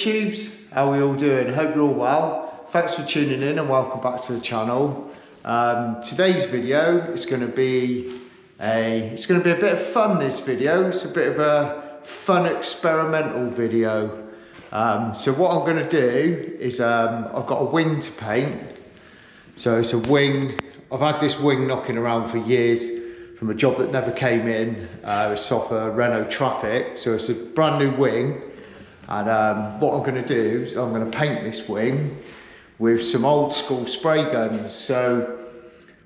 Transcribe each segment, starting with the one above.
YouTubes, how are we all doing? Hope you're all well. Thanks for tuning in and welcome back to the channel. Today's video is going to be a bit of fun. This video, it's a bit of a fun experimental video. So what I'm going to do is I've got a wing to paint. So it's a wing. I've had this wing knocking around for years from a job that never came in. It's off a Renault Traffic, so it's a brand new wing. And what I'm going to do is I'm going to paint this wing with some old school spray guns. So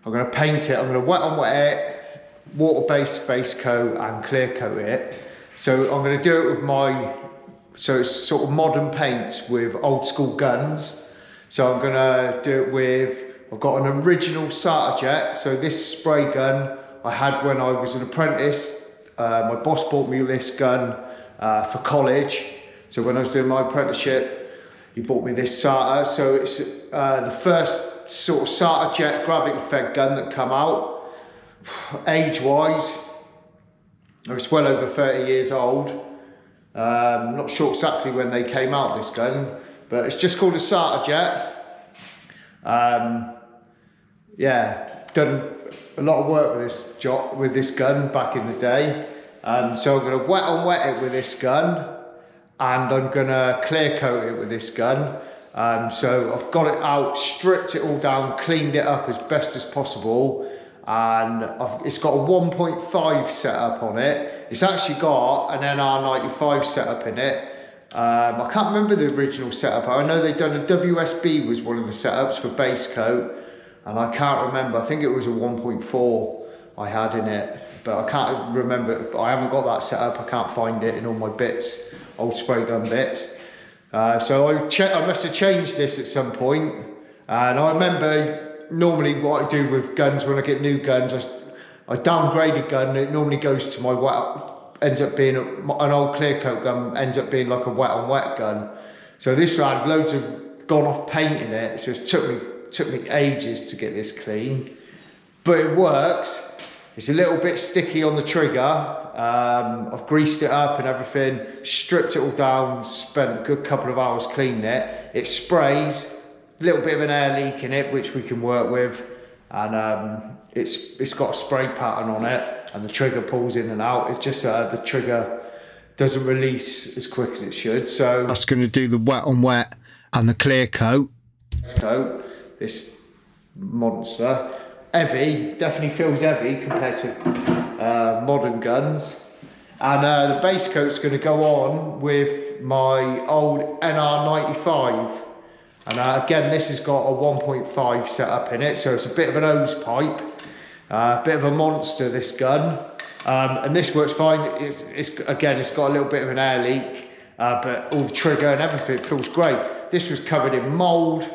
I'm going to paint it, I'm going to wet on wet it, water-based base coat and clear coat it. So I'm going to do it with so it's sort of modern paints with old school guns. So I'm going to do it with, I've got an original SATAjet. So this spray gun I had when I was an apprentice. My boss bought me this gun for college. So when I was doing my apprenticeship, he bought me this SATA. So it's the first sort of SATAjet gravity fed gun that come out. Age-wise, it's well over 30 years old. I'm not sure exactly when they came out, this gun, but it's just called a SATAjet. Yeah, done a lot of work with this gun back in the day. So I'm going to wet on wet it with this gun, and I'm going to clear coat it with this gun. So I've got it out, stripped it all down, cleaned it up as best as possible, and it's got a 1.5 setup on it. It's actually got an NR95 setup in it. I can't remember the original setup. I know they've done a WSB was one of the setups for base coat, and I can't remember. I think it was a 1.4 I had in it, but I can't remember. I haven't got that set up. I can't find it in all my bits, old spray gun bits. So I must have changed this at some point. And I remember normally what I do with guns when I get new guns, I downgrade a gun. It normally goes to my wet, ends up being an old clear coat gun, ends up being like a wet on wet gun. So this one had loads of gone off painting it, so it took me ages to get this clean, but it works. It's a little bit sticky on the trigger. I've greased it up and everything, stripped it all down, spent a good couple of hours cleaning it. It sprays, a little bit of an air leak in it, which we can work with, and it's got a spray pattern on it, and the trigger pulls in and out. It's just the trigger doesn't release as quick as it should. So that's going to do the wet on wet and the clear coat. So this monster, heavy, definitely feels heavy compared to modern guns. And the base coat's going to go on with my old NR95. And again, this has got a 1.5 setup in it, so it's a bit of an hose pipe, a bit of a monster, this gun. And this works fine. Again, it's got a little bit of an air leak, but all the trigger and everything feels great. This was covered in mould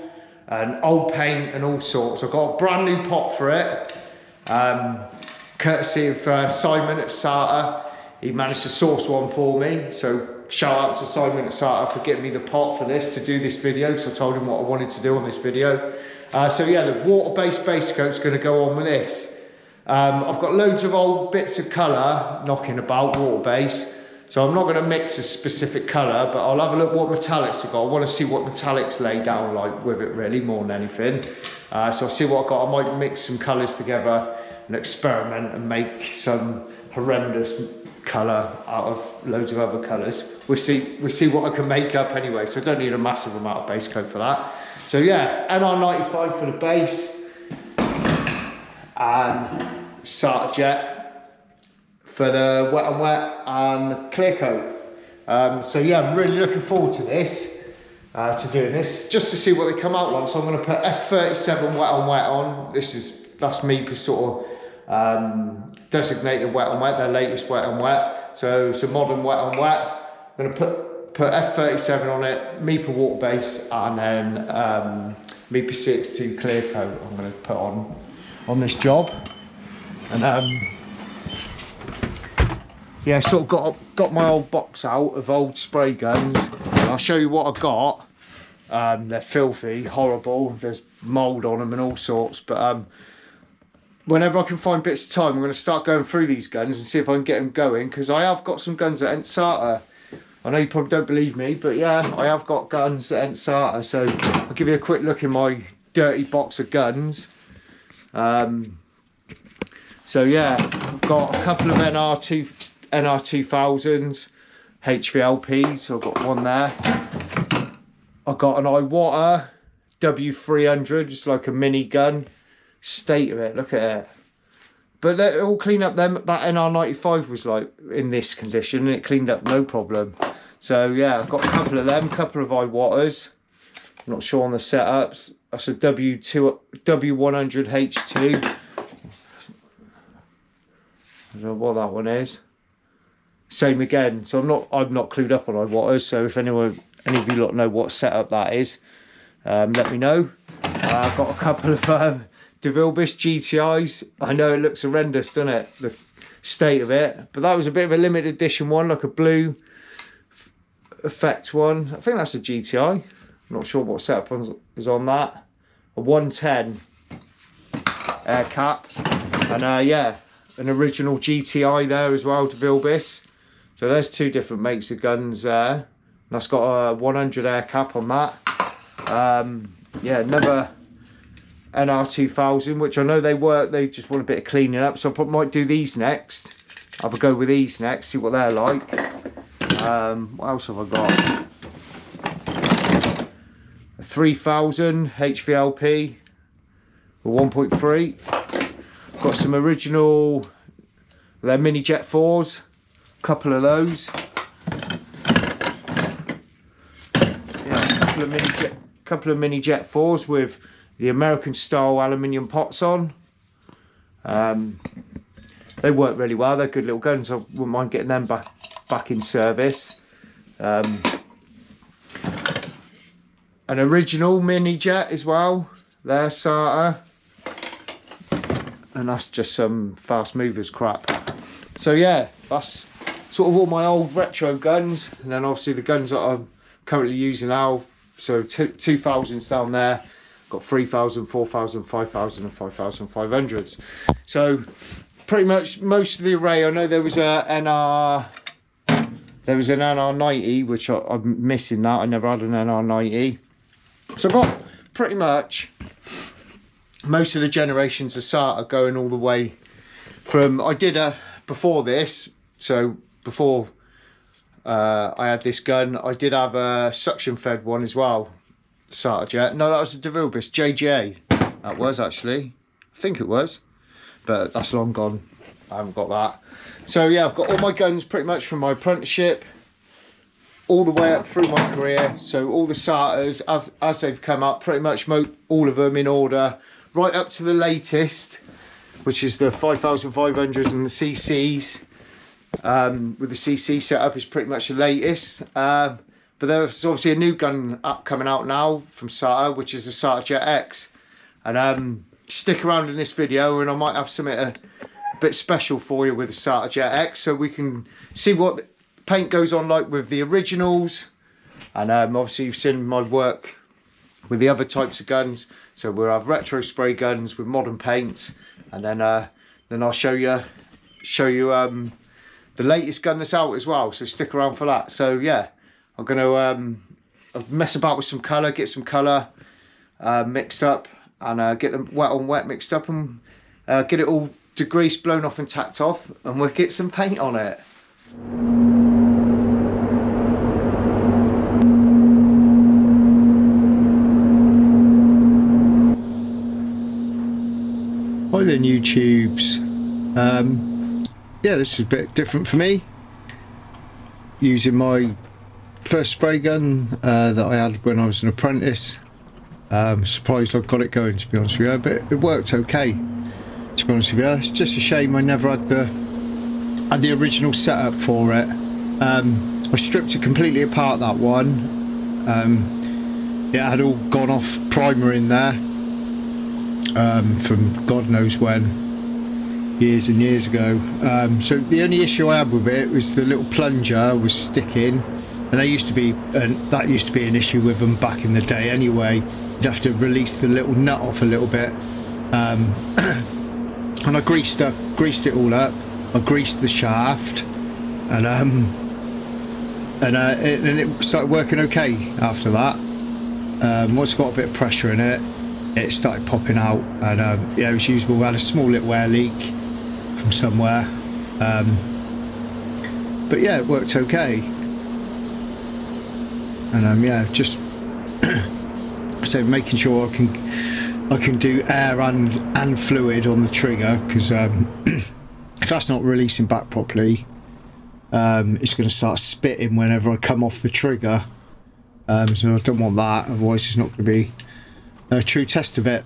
and old paint and all sorts. I've got a brand new pot for it, courtesy of Simon at SATA. He managed to source one for me, so shout out to Simon at SATA for getting me the pot for this, to do this video, because I told him what I wanted to do on this video. So yeah, the water-based base coat's going to go on with this. I've got loads of old bits of colour knocking about, water-based. So I'm not going to mix a specific colour, but I'll have a look what metallics I've got. I want to see what metallics lay down like with it, really, more than anything. So I'll see what I've got. I might mix some colours together and experiment and make some horrendous colour out of loads of other colours. We'll see what I can make up anyway, so I don't need a massive amount of base coat for that. So yeah, NR95 for the base, and SATAjet for the wet on wet and the clear coat. So yeah, I'm really looking forward to this, to doing this, just to see what they come out like. So I'm going to put F37 Wet on Wet on. That's Mipa sort of designated wet on wet, their latest wet on wet. So it's a modern wet on wet. I'm going to put F37 on it, Mipa water base, and then Mipa CX2 clear coat I'm going to put on this job. And yeah, sort of got my old box out of old spray guns, and I'll show you what I've got. They're filthy, horrible, there's mould on them and all sorts, but whenever I can find bits of time, I'm going to start going through these guns and see if I can get them going, because I have got some guns that ain't SATA I know you probably don't believe me, but yeah, I have got guns that ain't SATA, so I'll give you a quick look in my dirty box of guns. So yeah, I've got a couple of NR2000s HVLPs, so I've got one there. I've got an Iwata W300, just like a mini gun. State of it, look at it. But they all cleaned up them. That NR95 was like in this condition, and it cleaned up no problem. So yeah, I've got a couple of them, couple of Iwatas. I'm not sure on the setups. That's a W100H2. I don't know what that one is. Same again. So I'm not clued up on Iwatas. So if any of you lot know what setup that is, let me know. I've got a couple of DeVilbiss GTIs. I know it looks horrendous, doesn't it? The state of it. But that was a bit of a limited edition one, like a blue effect one. I think that's a GTI. I'm not sure what setup is on that. A 110 air cap. And yeah, an original GTI there as well, DeVilbiss. So there's two different makes of guns there. And that's got a 100 air cap on that. Yeah, another NR2000, which I know they work, they just want a bit of cleaning up, so I might do these next. Have a go with these next, see what they're like. What else have I got? A 3000 HVLP, a 1.3. Got some original, they're mini Jet 4s, a couple of those. Yeah, a couple of mini Jet 4s with the American style aluminium pots on. They work really well, they're good little guns. I wouldn't mind getting them back in service. An original mini Jet as well, they're SATA, and that's just some fast movers crap. So yeah, that's sort of all my old retro guns, and then obviously the guns that I'm currently using now. So 2000s down there, got 3000, 4000, 5000 and 5500s. So pretty much most of the array. I know there was an NR90, which I'm missing that. I never had an NR90. So I've got pretty much most of the generations of SATA going all the way from, I did before this, so before I had this gun, I did have a suction fed one as well, SATAjet. No, that was a DeVilbiss JGA. That was actually, I think it was, but that's long gone. I haven't got that. So yeah, I've got all my guns pretty much from my apprenticeship all the way up through my career. So all the SATAs as they've come up, pretty much all of them in order, right up to the latest, which is the 5500 and the CCs. With the CC setup is pretty much the latest. But there's obviously a new gun coming out now from SATA, which is the SATAjet X. And stick around in this video and I might have something a bit special for you with the SATAjet X, so we can see what the paint goes on like with the originals. And obviously you've seen my work with the other types of guns. So we'll have retro spray guns with modern paints, and then I'll show you the latest gun that's out as well, so stick around for that. So yeah, I'm gonna mess about with some colour, get some colour mixed up, and get them wet on wet mixed up, and get it all degreased, blown off and tacked off, and we'll get some paint on it. Hi there, YouTubes. Yeah, this is a bit different for me. Using my first spray gun that I had when I was an apprentice. Surprised I got it going, to be honest with you, but it worked okay, to be honest with you. It's just a shame I never had the original setup for it. I stripped it completely apart, that one. It had all gone off primer in there. From God knows when, years and years ago. So the only issue I had with it was the little plunger was sticking, and that used to be an issue with them back in the day anyway. You'd have to release the little nut off a little bit, and I greased it all up. I greased the shaft, and and it started working okay after that. Once it got a bit of pressure in it, it started popping out, and yeah, it was usable. We had a small little air leak from somewhere, but yeah, it worked okay. And yeah, just so making sure I can do air and fluid on the trigger, because if that's not releasing back properly, it's going to start spitting whenever I come off the trigger. So I don't want that, otherwise it's not going to be a true test of it.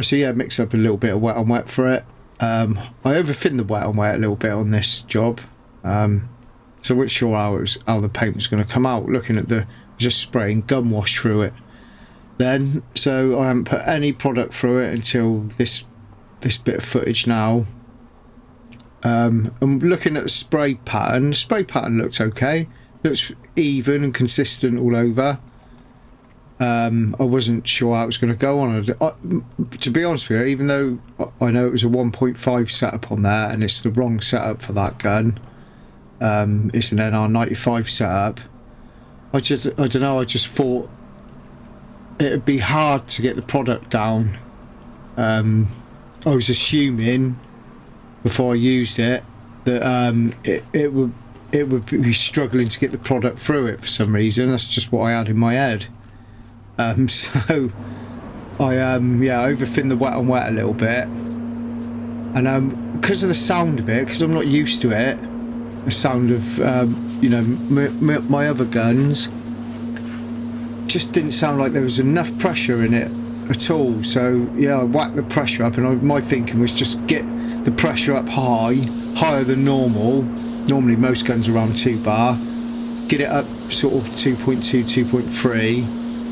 So yeah, mix up a little bit of wet on wet for it. I overthinned the wet on wet a little bit on this job, so I wasn't sure how the paint was going to come out. Looking at just spraying gum wash through it then, so I haven't put any product through it until this bit of footage now. I'm looking at the spray pattern. The spray pattern looks okay, looks even and consistent all over. I wasn't sure how it was going to go on. To be honest with you, even though I know it was a 1.5 setup on there and it's the wrong setup for that gun, it's an NR95 setup, I don't know, I just thought it'd be hard to get the product down. I was assuming before I used it that it would be struggling to get the product through it for some reason. That's just what I had in my head. So I yeah, overthinned the wet on wet a little bit, and because of the sound of it, because I'm not used to it, the sound of you know, my other guns just didn't sound like there was enough pressure in it at all. So yeah, I whacked the pressure up, and my thinking was just get the pressure up higher than normal. Normally most guns are around 2 bar, get it up sort of 2.2, 2.3,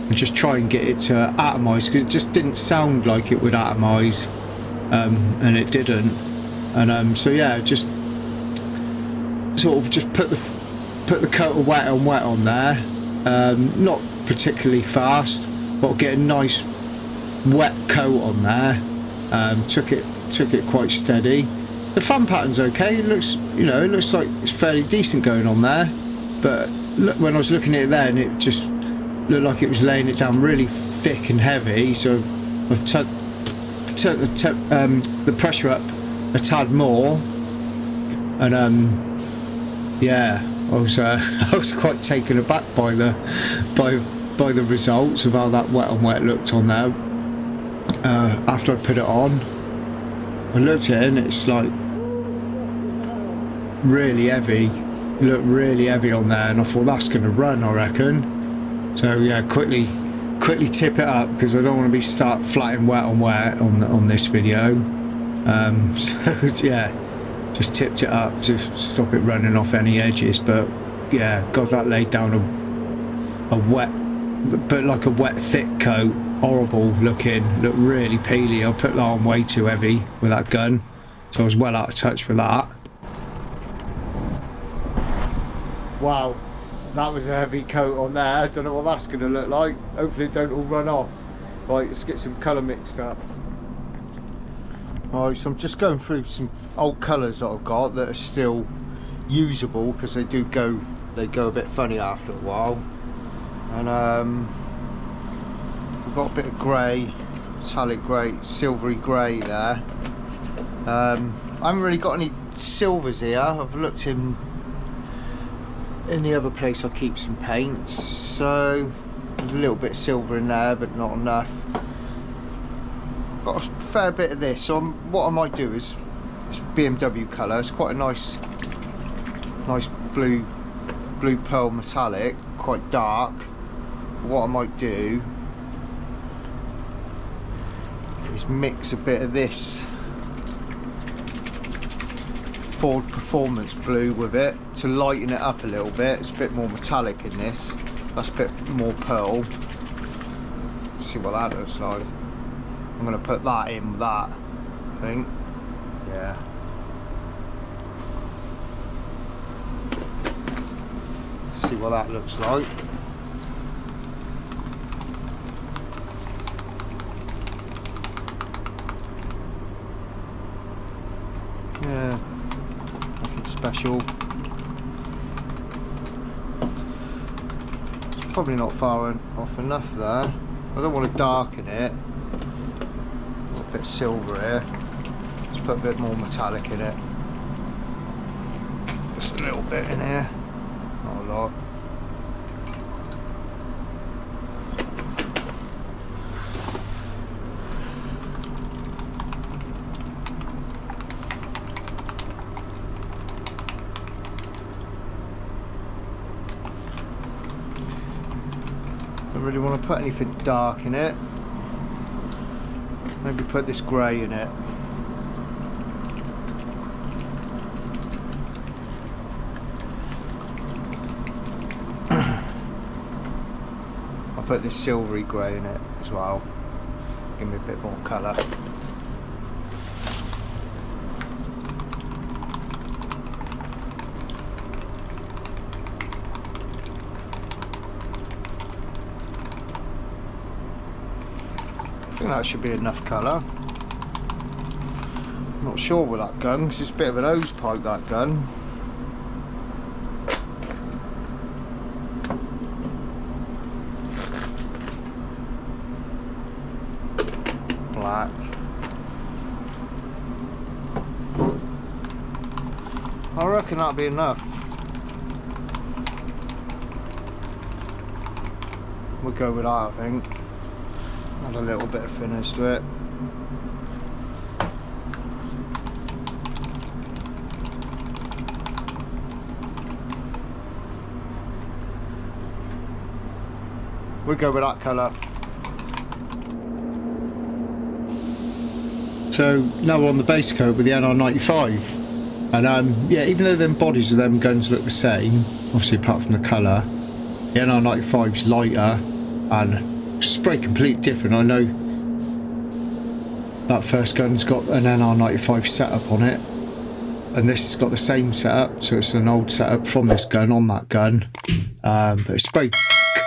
and just try and get it to atomize, because it just didn't sound like it would atomize, and it didn't. And so yeah, just sort of just put the coat of wet on there, not particularly fast, but get a nice wet coat on there. Took it quite steady. The fan pattern's okay. It looks, you know, it looks like it's fairly decent going on there, but look, when I was looking at it then, it just looked like it was laying it down really thick and heavy. So I've turned the pressure up a tad more, and yeah, I was quite taken aback by the results of how that wet on wet looked on there. After I put it on, I looked at it and it's like really heavy. It looked really heavy on there, and I thought that's going to run, I reckon. So yeah, quickly tip it up, because I don't want to be flatting wet on this video. So yeah, just tipped it up to stop it running off any edges. But yeah, got that laid down a wet, but like a wet thick coat. Horrible looking, looked really peely. I put that on way too heavy with that gun, so I was well out of touch with that. Wow, that was a heavy coat on there. I don't know what that's going to look like. Hopefully it don't all run off. Right, let's get some colour mixed up. Alright, so I'm just going through some old colours that I've got that are still usable, because they go a bit funny after a while. And we've got a bit of grey, metallic grey, silvery grey there. I haven't really got any silvers here. I've looked in the other place I keep some paints, so there's a little bit of silver in there, but not enough. Got a fair bit of this, so what I might do is it's BMW colour. It's quite a nice blue pearl metallic, quite dark. What I might do is mix a bit of this Ford Performance blue with it to lighten it up a little bit. It's a bit more metallic in this. That's a bit more pearl. See what that looks like. I'm going to put that in with that, I think. Yeah. See what that looks like. Yeah, nothing special. probably not far off enough there. I don't want to darken it. A bit silver here. Let's put a bit more metallic in it. Just a little bit in here, not a lot. Don't really want to put anything dark in it. Maybe put this grey in it. I'll put this silvery grey in it as well. Give me a bit more colour. I think that should be enough colour. Not sure with that gun because it's a bit of an hose pipe, that gun. Black. I reckon that'll be enough. We'll go with that, I think. Add a little bit of finish to it. We'll go with that colour. So now we're on the base coat with the NR95, and yeah, even though them bodies of them guns look the same, obviously apart from the colour, the NR95's lighter and spray completely different. I know that first gun's got an NR95 setup on it, and this has got the same setup, so it's an old setup from this gun on that gun, but it's sprayed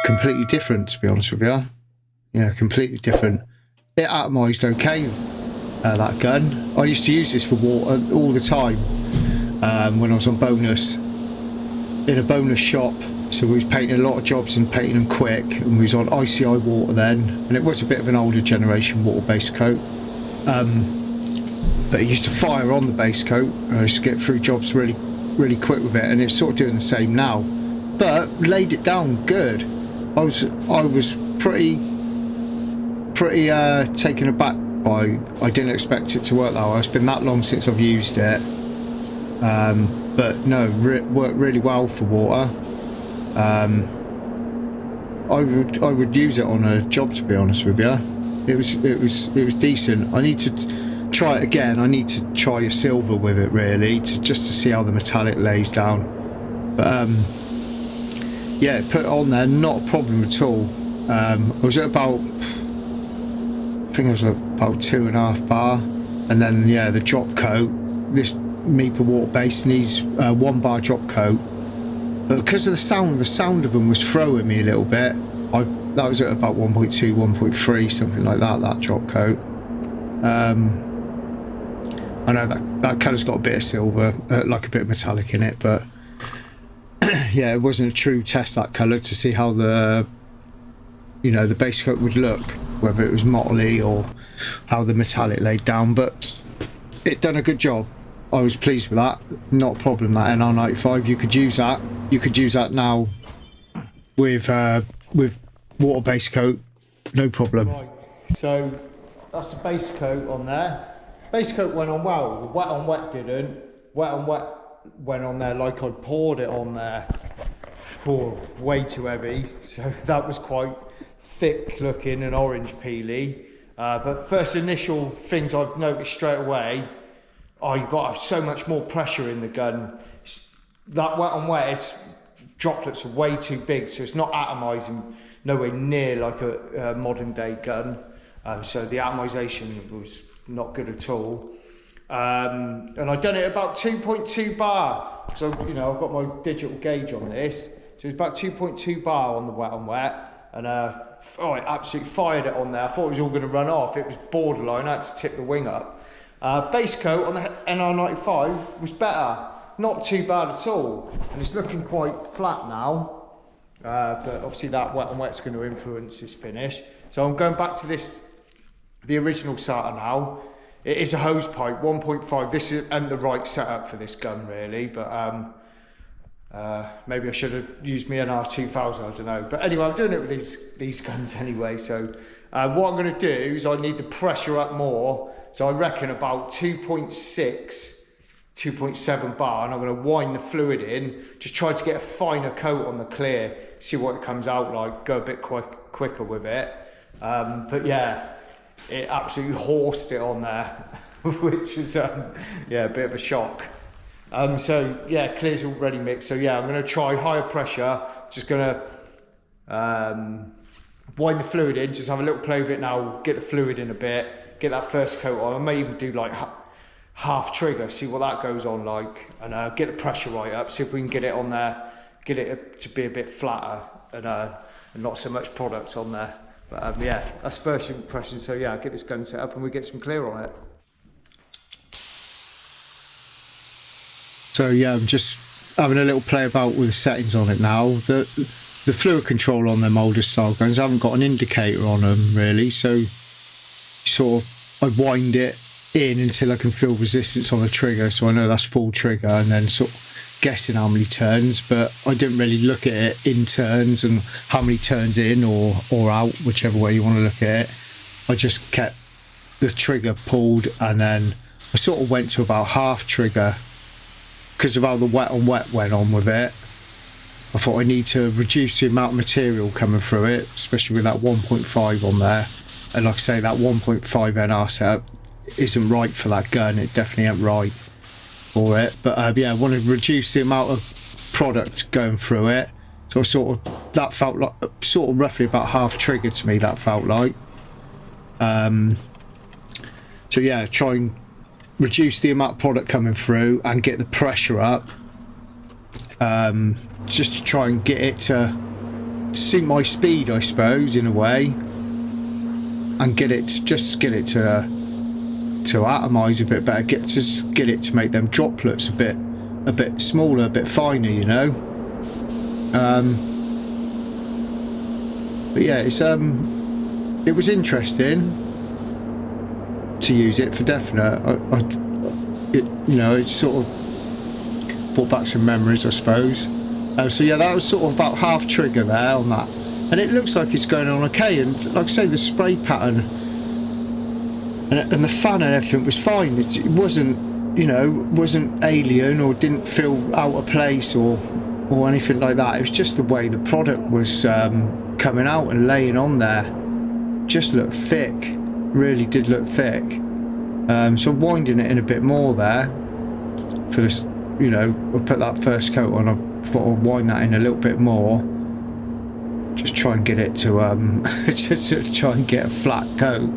completely different, to be honest with you. Yeah, completely different. It atomised okay, that gun. I used to use this for water all the time when I was on bonus, in a bonus shop. So we was painting a lot of jobs and painting them quick, and we was on ICI water then, and it was a bit of an older generation water base coat, but it used to fire on the base coat. I used to get through jobs really quick with it, and it's sort of doing the same now, but laid it down good. I was pretty taken aback by, I didn't expect it to work that way. It's been that long since I've used it, but no, worked really well for water. I would use it on a job, to be honest with you. It was decent. I need to try it again. I need to try a silver with it, really, just to see how the metallic lays down. But yeah, put it on there, not a problem at all. I was at about, I think I was at about 2.5 bar, and then yeah, the drop coat. This Mipa water base needs 1 bar drop coat. But because of the sound of them was throwing me a little bit. That was at about 1.2, 1.3, something like that. That drop coat. I know that colour's got a bit of silver, like a bit of metallic in it, but yeah, it wasn't a true test, that colour, to see how the base coat would look, whether it was mottly or how the metallic laid down. But it done a good job. I was pleased with that. Not a problem, that NR95. You could use that. You could use that now with water base coat, no problem. Right. So that's the base coat on there. Base coat went on well. The wet on wet didn't. Wet on wet went on there like I'd poured it on there. Oh, way too heavy. So that was quite thick looking and orange peely. But first initial things I've noticed straight away. Oh, you've got to have so much more pressure in the gun. That wet on wet, droplets are way too big, so it's not atomising nowhere near like a modern day gun. So the atomisation was not good at all. And I've done it about 2.2 bar. So, I've got my digital gauge on this. So it's about 2.2 bar on the wet on wet. And I absolutely fired it on there. I thought it was all going to run off. It was borderline. I had to tip the wing up. Base coat on the NR95 was better, not too bad at all, and it's looking quite flat now. but obviously that wet on wet's going to influence this finish. So I'm going back to the original SATA now. It is a hose pipe 1.5. This isn't the right setup for this gun really, but maybe I should have used my NR95, I don't know. But anyway, I'm doing it with these guns anyway. So what I'm going to do is I need the pressure up more. So I reckon about 2.6, 2.7 bar, and I'm going to wind the fluid in, just try to get a finer coat on the clear, see what it comes out like, go a bit quicker with it. But yeah, it absolutely horsed it on there, which was yeah, a bit of a shock. So yeah, clear's already mixed. So yeah, I'm going to try higher pressure. Just going to wind the fluid in, just have a little play with it now, get the fluid in a bit, get that first coat on. I may even do like half trigger, see what that goes on like, and get the pressure right up, see if we can get it on there, get it to be a bit flatter and not so much product on there. But yeah, that's first impression. So yeah, I'll get this gun set up and we get some clear on it. So yeah, I'm just having a little play about with the settings on it now. The fluid control on them older style guns, I haven't got an indicator on them really, so sort of I wind it in until I can feel resistance on the trigger, so I know that's full trigger, and then sort of guessing how many turns, but I didn't really look at it in turns and how many turns in or out, whichever way you want to look at it. I just kept the trigger pulled, and then I sort of went to about half trigger because of how the wet on wet went on with it. I thought I need to reduce the amount of material coming through it, especially with that 1.5 on there. And like I say, that 1.5 NR setup isn't right for that gun. It definitely ain't right for it. But yeah, I want to reduce the amount of product going through it. So I sort of, that felt like sort of roughly about half trigger to me, that felt like. So yeah, try and reduce the amount of product coming through and get the pressure up. Just to try and get it to suit my speed, I suppose, in a way, and get it to atomize a bit better, get it to make them droplets a bit smaller, a bit finer, you know. But yeah, it was interesting to use it for definite. You know, it sort of brought back some memories, I suppose. So yeah, that was sort of about half trigger there on that, and it looks like it's going on okay. And like I say, the spray pattern and the fan and everything was fine. It wasn't, you know, wasn't alien or didn't feel out of place or anything like that. It was just the way the product was coming out and laying on there. Just looked thick, really did look thick. So I'm winding it in a bit more there for this, you know, we'll put that first coat on. I thought I'd wind that in a little bit more, just try and get it to just to try and get a flat coat,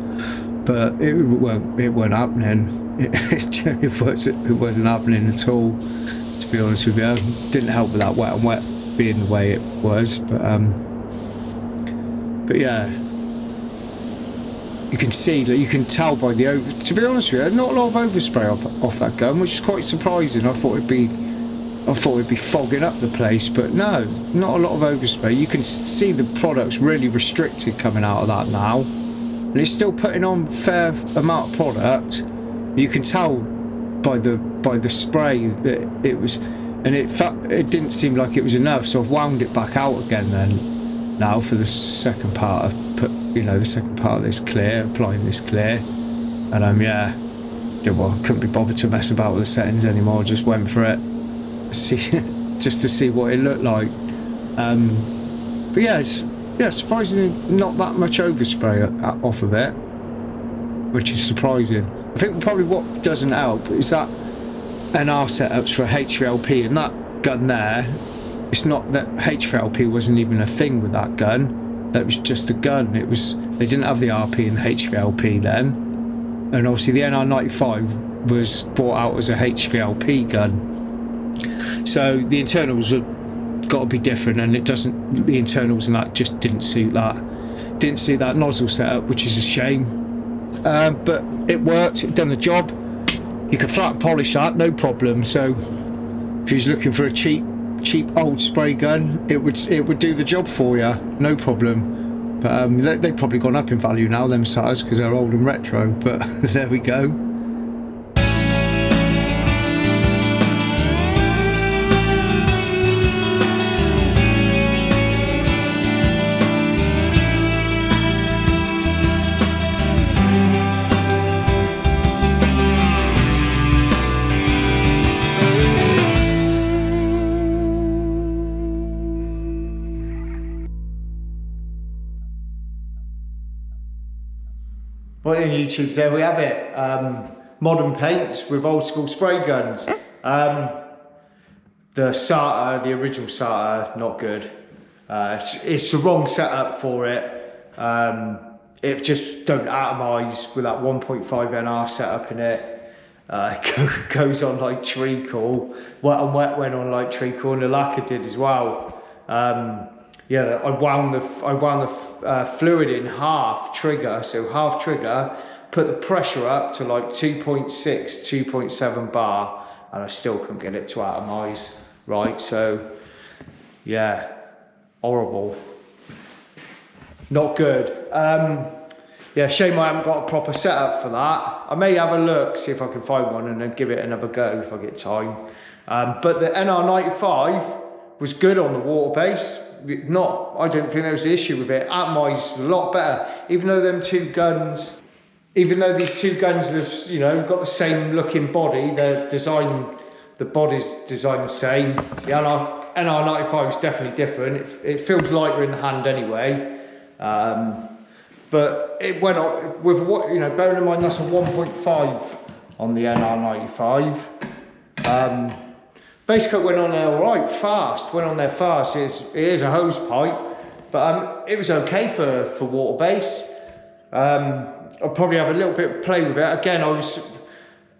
but it weren't happening. It wasn't happening at all, to be honest with you. Didn't help with that wet on wet being the way it was, but yeah, you can see that, you can tell by the to be honest with you, not a lot of overspray off that gun, which is quite surprising. I thought it'd be fogging up the place, but no, not a lot of overspray. You can see the product's really restricted coming out of that now, and it's still putting on a fair amount of product. You can tell by the spray that it was, and it didn't seem like it was enough, so I've wound it back out again then now for the second part. The second part of this clear, applying this clear, and yeah, well, I couldn't be bothered to mess about with the settings anymore. Just went for it, just to see what it looked like. But yeah, surprisingly not that much overspray off of it, which is surprising. I think probably what doesn't help is that NR setups for HVLP, and that gun there, it's not that HVLP wasn't even a thing with that gun. That was just a gun. They didn't have the RP and the HVLP then, and obviously the NR95 was brought out as a HVLP gun, so the internals have got to be different, and it doesn't. The internals and that just didn't suit that nozzle setup, which is a shame. But it worked. It done the job. You can flat and polish that, no problem. So if you're looking for a cheap cheap old spray gun, it would do the job for you, no problem. But they've probably gone up in value now, them SATAs, because they're old and retro. But there we go. Well, in YouTube, there we have it. Modern paints with old school spray guns. The SATA, the original SATA, not good. It's the wrong setup for it. It just don't atomize with that 1.5 NR setup in it. It goes on like treacle. Wet and Wet went on like treacle, and the lacquer did as well. Yeah, I wound the fluid in half trigger, so half trigger, put the pressure up to like 2.6, 2.7 bar, and I still couldn't get it to atomize, right? So, yeah, horrible. Not good. Yeah, shame I haven't got a proper setup for that. I may have a look, see if I can find one, and then give it another go if I get time. But the NR95 was good on the water base. I don't think there was an issue with it. Atomized a lot better, even though these two guns have, you know, got the same looking body. The body's designed the same. The NR95 is definitely different. It feels lighter in the hand anyway. But it went on with what, you know, bearing in mind that's a 1.5 on the NR95. Base coat went on there all right, fast. Went on there fast. It is a hose pipe, but it was okay for water base. I'll probably have a little bit of play with it. Again, I was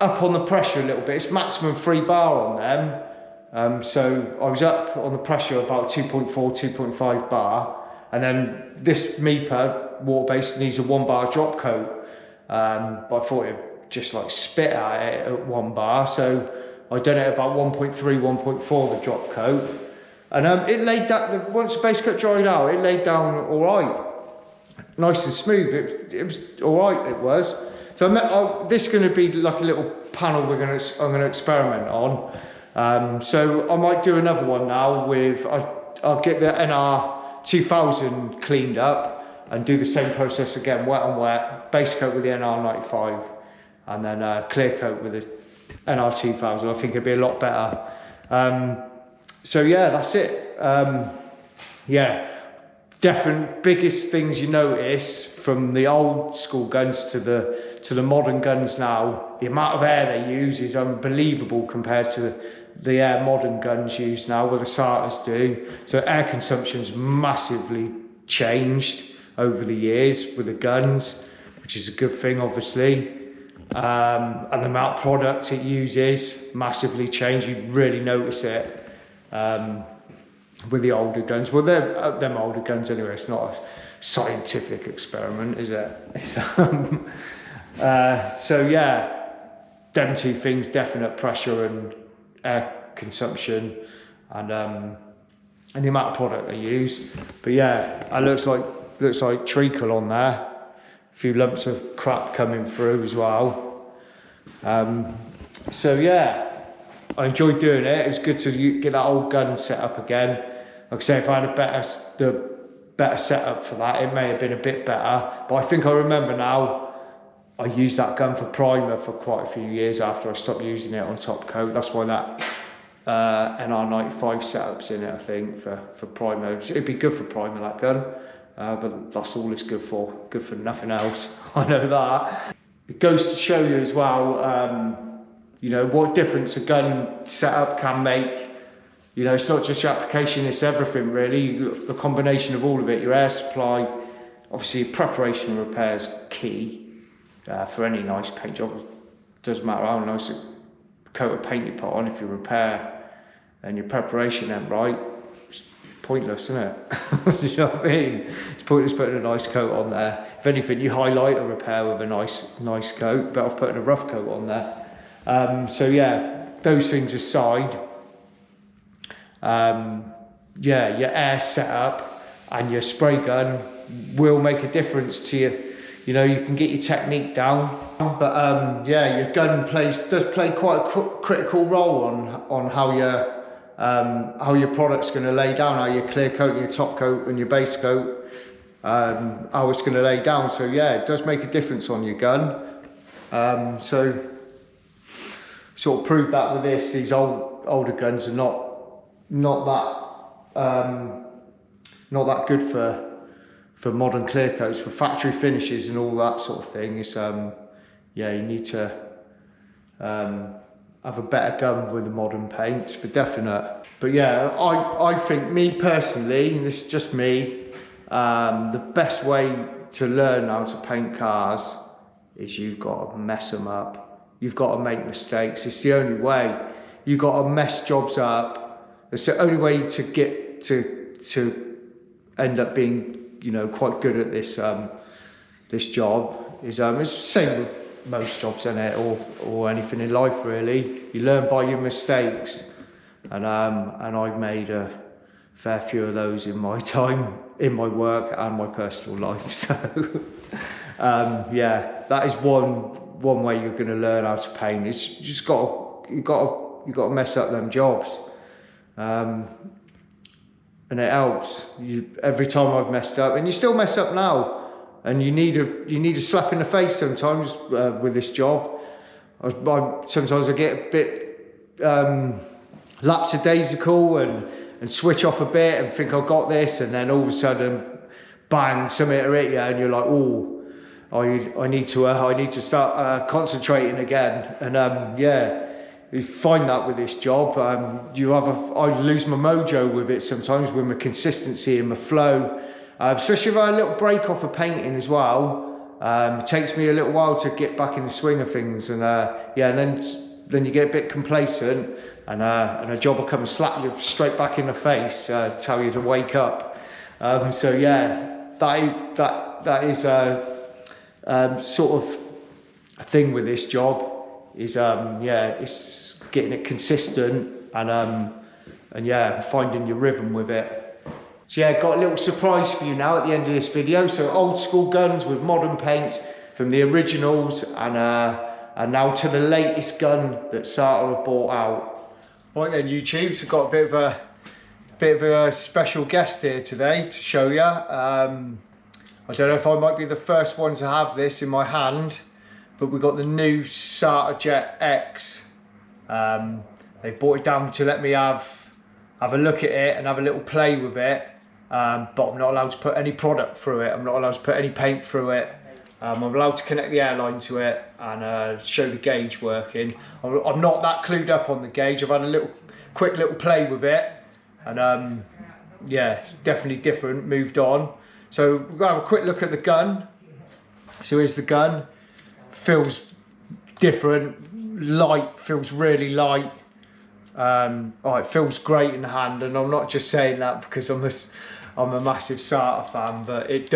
up on the pressure a little bit. It's maximum 3 bar on them, so I was up on the pressure about 2.4, 2.5 bar, and then this Mipa water base needs a 1 bar drop coat, but I thought it'd just like spit at it at 1 bar, so I done it about 1.3, 1.4 the drop coat, and it laid down. Once the base coat dried out, it laid down all right, nice and smooth. It was all right. It was. So this is going to be like a little panel I'm going to experiment on. So I might do another one now with I'll get the NR2000 cleaned up and do the same process again, wet and wet, base coat with the NR95, and then clear coat with the NR2000. I think it'd be a lot better. So yeah, that's it. Yeah, different biggest things you notice from the old school guns to the modern guns now. The amount of air they use is unbelievable compared to the air modern guns use now, what the SATAs do. So air consumption's massively changed over the years with the guns, which is a good thing, obviously. And the amount of product it uses massively changed. You really notice it with the older guns. Well, they're them older guns anyway. It's not a scientific experiment, is it? It's, so yeah, them two things: definite pressure and air consumption, and the amount of product they use. But yeah, it looks like treacle on there. A few lumps of crap coming through as well. So yeah, I enjoyed doing it. It was good to get that old gun set up again. Like I say, if I had the better setup for that, it may have been a bit better. But I think I remember now, I used that gun for primer for quite a few years after I stopped using it on top coat. That's why that NR95 setup's in it, I think, for primer. It'd be good for primer, that gun. But that's all it's good for nothing else. I know that. It goes to show you as well, you know, what difference a gun setup can make. You know, it's not just your application, it's everything really. The combination of all of it, your air supply, obviously preparation and repair is key for any nice paint job. It doesn't matter how nice a coat of paint you put on, if you repair and your preparation ain't right, pointless, isn't it? Do you know what I mean? It's pointless putting a nice coat on there. If anything, you highlight a repair with a nice coat, but I've put a rough coat on there. So yeah, those things aside, yeah, your air setup and your spray gun will make a difference to you. You know, you can get your technique down, but yeah, your gun does play quite a critical role on how your product's going to lay down, how your clear coat, your top coat, and your base coat, how it's going to lay down. So yeah, it does make a difference on your gun. So sort of proved that with this. These older guns are not that good for modern clear coats, for factory finishes and all that sort of thing. It's yeah, you need to have a better gun with the modern paints for definite. But yeah, I think, me personally, and this is just me, the best way to learn how to paint cars is you've got to mess them up. You've got to make mistakes. It's the only way. You've got to mess jobs up. It's the only way to get to end up being, you know, quite good at this this job. Is it's the same with most jobs, isn't it, or anything in life really. You learn by your mistakes, and I've made a fair few of those in my time, in my work and my personal life. So yeah, that is one way you're going to learn how to paint. It's just you got to mess up them jobs. And it helps. Every time I've messed up, and you still mess up now, and you need a slap in the face sometimes with this job. Sometimes I get a bit lapsadaisical and switch off a bit and think I've got this, and then all of a sudden, bang, something will hit you, and you're like, oh, I need to start concentrating again. And yeah. You find that with this job, I lose my mojo with it sometimes, with my consistency and my flow, especially if I have a little break off of painting as well. It takes me a little while to get back in the swing of things, and yeah, and then you get a bit complacent, and a job will come and slap you straight back in the face, tell you to wake up. So yeah, that is sort of a thing with this job. Is yeah, it's getting it consistent and yeah, finding your rhythm with it. So yeah, got a little surprise for you now at the end of this video. So old school guns with modern paints, from the originals and now to the latest gun that SATA have brought out. Right then, YouTube, we've got a bit of a special guest here today to show you. I don't know if I might be the first one to have this in my hand, but we've got the new SATAjet X. They brought it down to let me have a look at it and have a little play with it, but I'm not allowed to put any product through it. I'm not allowed to put any paint through it. I'm allowed to connect the airline to it and show the gauge working. I'm not that clued up on the gauge. I've had a quick little play with it, and yeah, it's definitely different, moved on. So we're gonna have a quick look at the gun. So here's the gun. Feels different, light, feels really light. Oh, it feels great in the hand, and I'm not just saying that because I'm a massive SATA fan, but it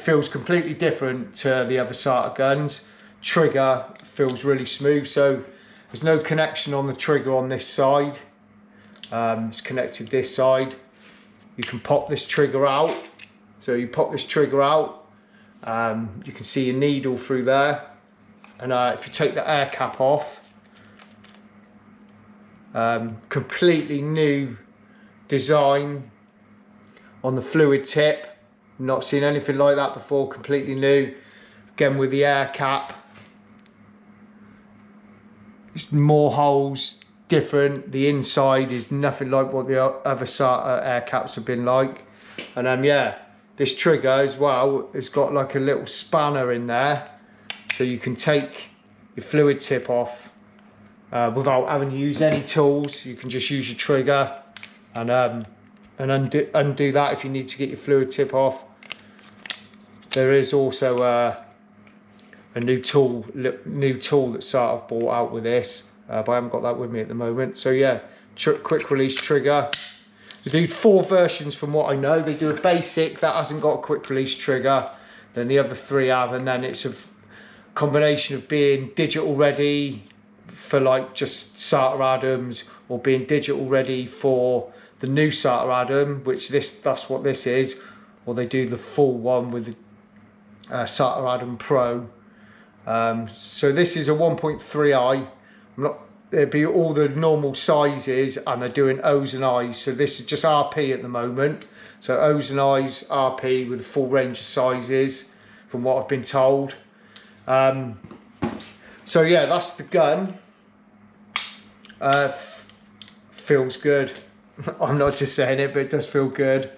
feels completely different to the other SATA guns. Trigger feels really smooth, so there's no connection on the trigger on this side. It's connected this side. You can pop this trigger out, so you pop this trigger out, you can see your needle through there. And if you take the air cap off, completely new design on the fluid tip. Not seen anything like that before, completely new. Again with the air cap. Just more holes, different. The inside is nothing like what the other SATA air caps have been like. And yeah, this trigger as well has got like a little spanner in there. So you can take your fluid tip off without having to use any tools. You can just use your trigger and undo that if you need to get your fluid tip off. There is also a new tool that SATA have brought out with this, but I haven't got that with me at the moment. So yeah, quick release trigger. They do 4 versions from what I know. They do a basic that hasn't got a quick release trigger, then the other 3 have, and then it's a combination of being digital ready for like just SATA Adams, or being digital ready for the new SATA Adam, which that's what this is, or they do the full one with the SATA Adam Pro. So this is a 1.3i. It'd be all the normal sizes, and they're doing O's and I's. So this is just RP at the moment. So O's and I's, RP with a full range of sizes, from what I've been told. So yeah, that's the gun. Feels good. I'm not just saying it, but it does feel good.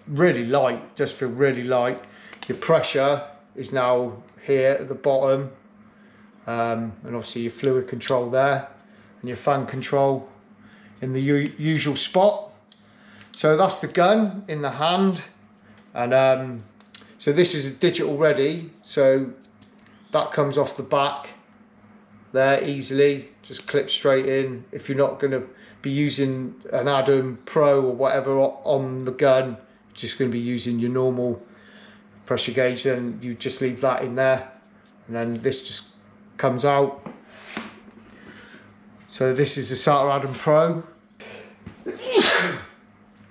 Really light, does feel really light. Your pressure is now here at the bottom, and obviously your fluid control there, and your fan control in the usual spot. So that's the gun in the hand, and so this is a digital ready, so that comes off the back there easily, just clip straight in. If you're not going to be using an Adam Pro or whatever on the gun, just going to be using your normal pressure gauge, then you just leave that in there, and then this just comes out. So this is the SATA Adam Pro.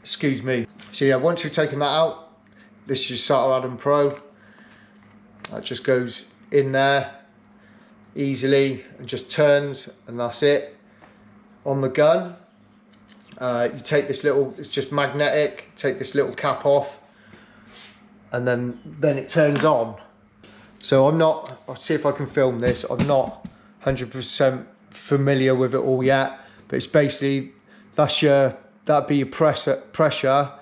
Excuse me. So yeah, once you've taken that out, this is SATA Adam Pro. That just goes in there easily and just turns, and that's it. On the gun, you take this little, it's just magnetic, take this little cap off, and then it turns on. So I'll see if I can film this. I'm not 100% familiar with it all yet, but it's basically, that'd be your pressure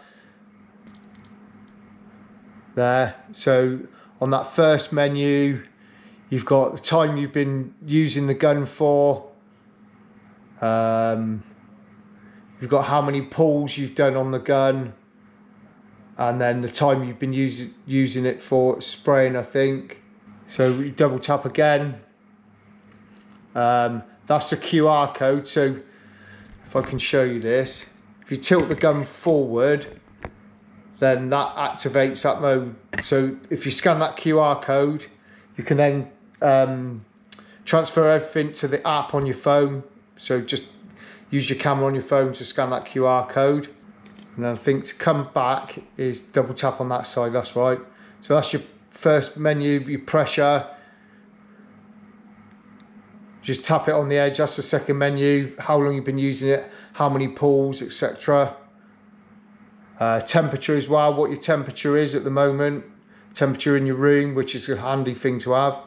there. So on that first menu, you've got the time you've been using the gun for. You've got how many pulls you've done on the gun, and then the time you've been using it for spraying, I think. So you double tap again. That's a QR code. So if I can show you this, if you tilt the gun forward, then that activates that mode. So if you scan that QR code, you can then transfer everything to the app on your phone. So just use your camera on your phone to scan that QR code. And then I think to come back is double tap on that side, that's right. So that's your first menu, your pressure. Just tap it on the edge, that's the second menu, how long you've been using it, how many pulls, etc. Temperature as well, what your temperature is at the moment. Temperature in your room, which is a handy thing to have.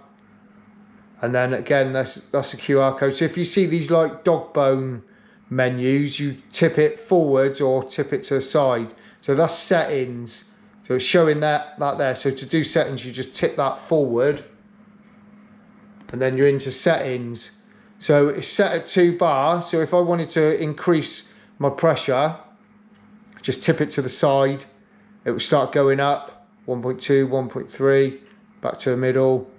And then again, that's a QR code. So if you see these like dog bone menus, you tip it forwards or tip it to the side. So that's settings. So it's showing that there. So to do settings, you just tip that forward, and then you're into settings. So it's set at 2 bar. So if I wanted to increase my pressure, just tip it to the side. It will start going up, 1.2, 1.3, back to the middle.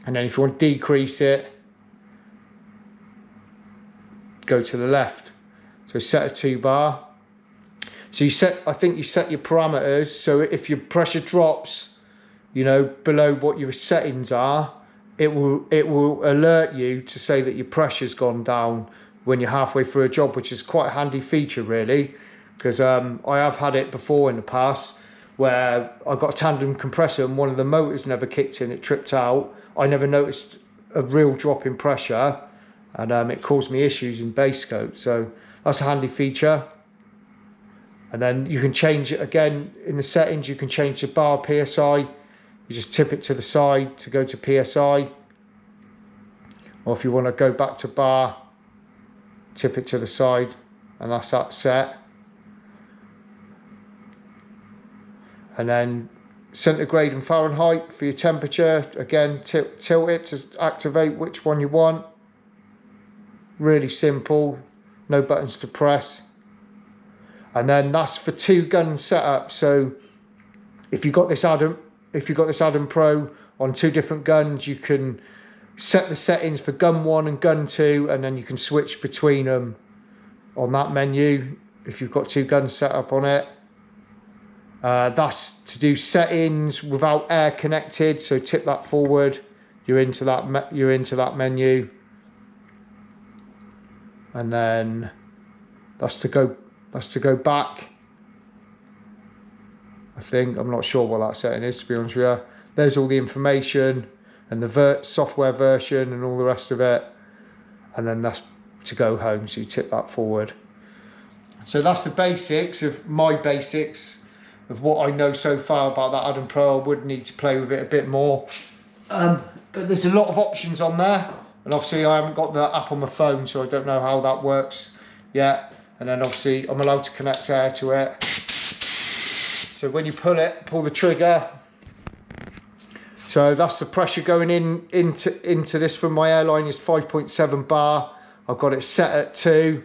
And then if you want to decrease it, go to the left. So set a 2 bar. So I think you set your parameters. So if your pressure drops, you know, below what your settings are, it will alert you to say that your pressure's gone down when you're halfway through a job, which is quite a handy feature really, because I have had it before in the past where I got a tandem compressor and one of the motors never kicked in, it tripped out. I never noticed a real drop in pressure, and it caused me issues in base coat. So that's a handy feature. And then you can change it again in the settings. You can change the bar PSI. You just tip it to the side to go to PSI. Or if you want to go back to bar, tip it to the side, and that's that set. And then centigrade and Fahrenheit for your temperature. Again, tilt it to activate which one you want. Really simple, no buttons to press. And then that's for 2 gun setup. So if you've got this Adam Pro on 2 different guns, you can set the settings for gun 1 and gun 2, and then you can switch between them on that menu if you've got 2 guns set up on it. That's to do settings without air connected. So tip that forward, you're into that menu. And then That's to go back. I think, I'm not sure what that setting is, to be honest with you. There's all the information and the software version and all the rest of it. And then that's to go home, so you tip that forward. So that's the basics of my basics of what I know so far about that Adam Pro. I would need to play with it a bit more. But there's a lot of options on there. And obviously I haven't got the app on my phone, so I don't know how that works yet. And then obviously I'm allowed to connect air to it. So when you pull the trigger. So that's the pressure going into this from my airline is 5.7 bar. I've got it set at 2.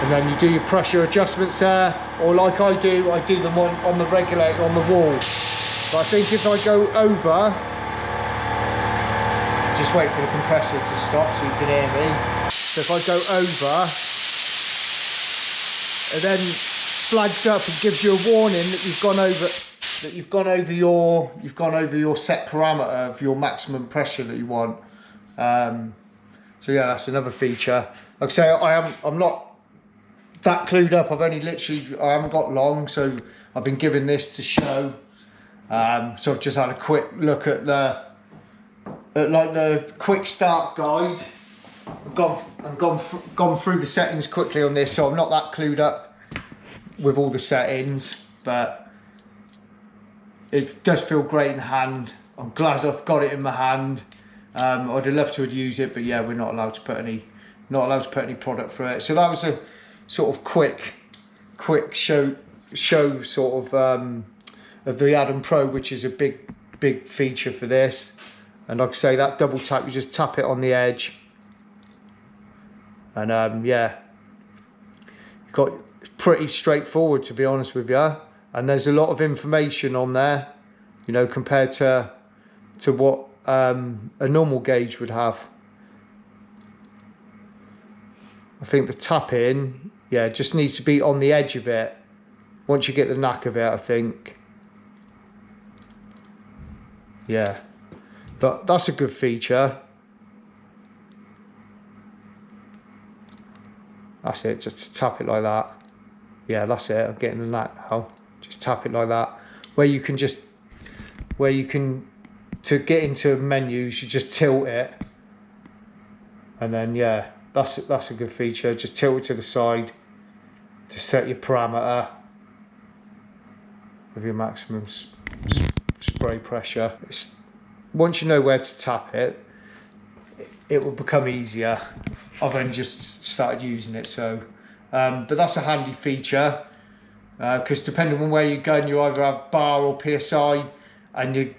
And then you do your pressure adjustments there, or like I do them on the regulator on the wall. But I think if I go over, just wait for the compressor to stop so you can hear me. So if I go over, it then flags up and gives you a warning that you've gone over your set parameter of your maximum pressure that you want. So yeah, that's another feature. Like I say, I'm not that clued up. I haven't got long, so I've been given this to show. So I've just had a quick look at the quick start guide. I've gone through the settings quickly on this, so I'm not that clued up with all the settings, but it does feel great in hand. I'm glad I've got it in my hand. I'd have loved to have used it, but yeah, we're not allowed to put any product through it. So that was a sort of quick show sort of the Adam Pro, which is a big feature for this. And like I say, that double tap, you just tap it on the edge, and yeah, you got pretty straightforward, to be honest with you. And there's a lot of information on there, you know, compared to what a normal gauge would have. I think the tapping, yeah, just needs to be on the edge of it. Once you get the knack of it, I think. Yeah, but that's a good feature. That's it, just tap it like that. Yeah, that's it, I'm getting the knack now. Just tap it like that. To get into menus, you just tilt it. And then, yeah, that's a good feature. Just tilt it to the side to set your parameter of your maximum spray pressure. Once you know where to tap it, it will become easier. I've only just started using it, so but that's a handy feature, because depending on where you're going, you either have bar or PSI, and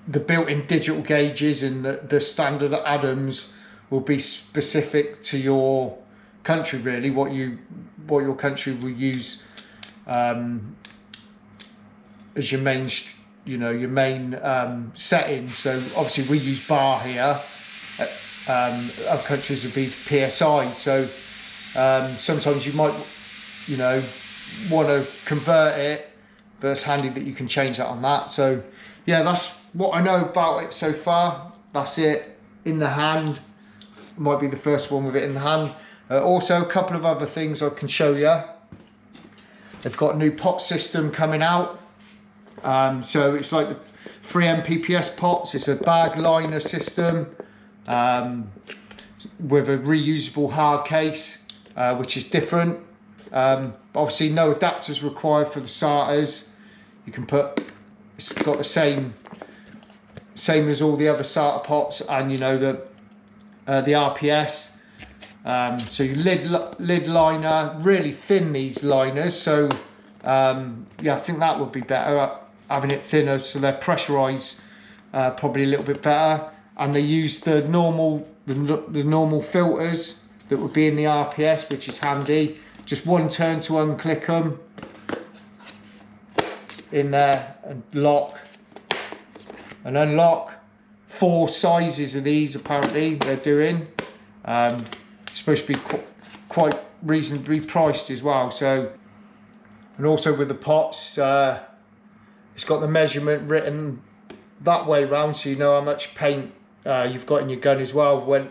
the built-in digital gauges and the standard Adams will be specific to your country, really, what your country will use as your main setting. So obviously we use bar here. Other countries would be PSI. So sometimes you might, want to convert it, but it's handy that you can change that on that. So yeah, that's what I know about it so far. That's it in the hand. Might be the first one with it in the hand. Also, a couple of other things I can show you. They've got a new pot system coming out. So it's like the 3 MPPS pots. It's a bag liner system with a reusable hard case, which is different. Obviously, no adapters required for the SATAs. You can it's got the same as all the other SATA pots, and the RPS. So your lid liner, really thin, these liners. So yeah, I think that would be better, having it thinner, so they're pressurized probably a little bit better. And they use the normal filters that would be in the RPS, which is handy. Just one turn to unclick them in there and lock and unlock. 4 sizes of these apparently they're doing. It's supposed to be quite reasonably priced as well. So, and also with the pots, it's got the measurement written that way round, so you know how much paint you've got in your gun as well. When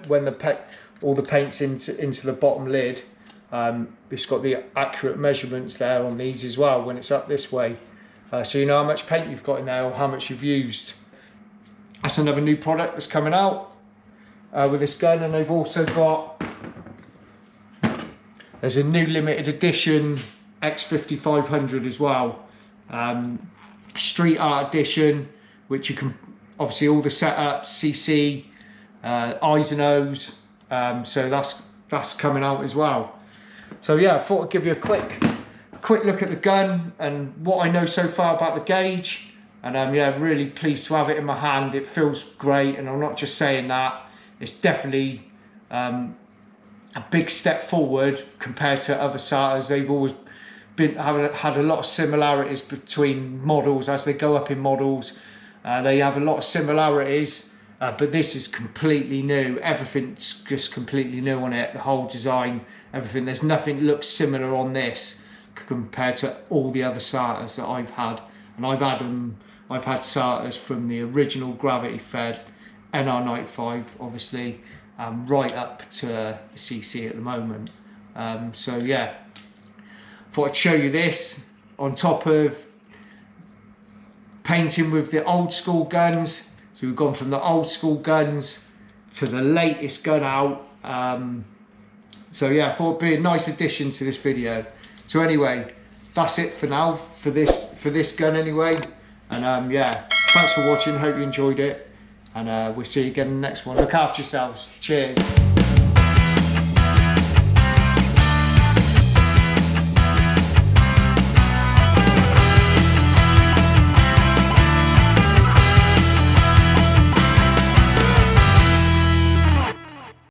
all the paint's into the bottom lid, it's got the accurate measurements there on these as well when it's up this way, so you know how much paint you've got in there or how much you've used. That's another new product that's coming out with this gun. And they've also got, there's a new limited edition X5500 as well, street art edition, which you can obviously all the setups, CC, I's and O's, so that's coming out as well. So yeah, I thought I'd give you a quick look at the gun and what I know so far about the gauge. And yeah, really pleased to have it in my hand. It feels great, and I'm not just saying that. It's definitely a big step forward compared to other SATAs. They've always had a lot of similarities between models as they go up in models. They have a lot of similarities, but this is completely new. Everything's just completely new on it. The whole design, everything. There's nothing that looks similar on this compared to all the other SATAs that I've had. And I've had SATAs from the original gravity fed NR95, obviously, right up to the CC at the moment. So yeah, thought I'd show you this on top of painting with the old school guns. So we've gone from the old school guns to the latest gun out. So yeah, I thought it'd be a nice addition to this video. So anyway, that's it for now for this gun anyway. And yeah, thanks for watching, hope you enjoyed it, and we'll see you again in the next one. Look after yourselves. Cheers.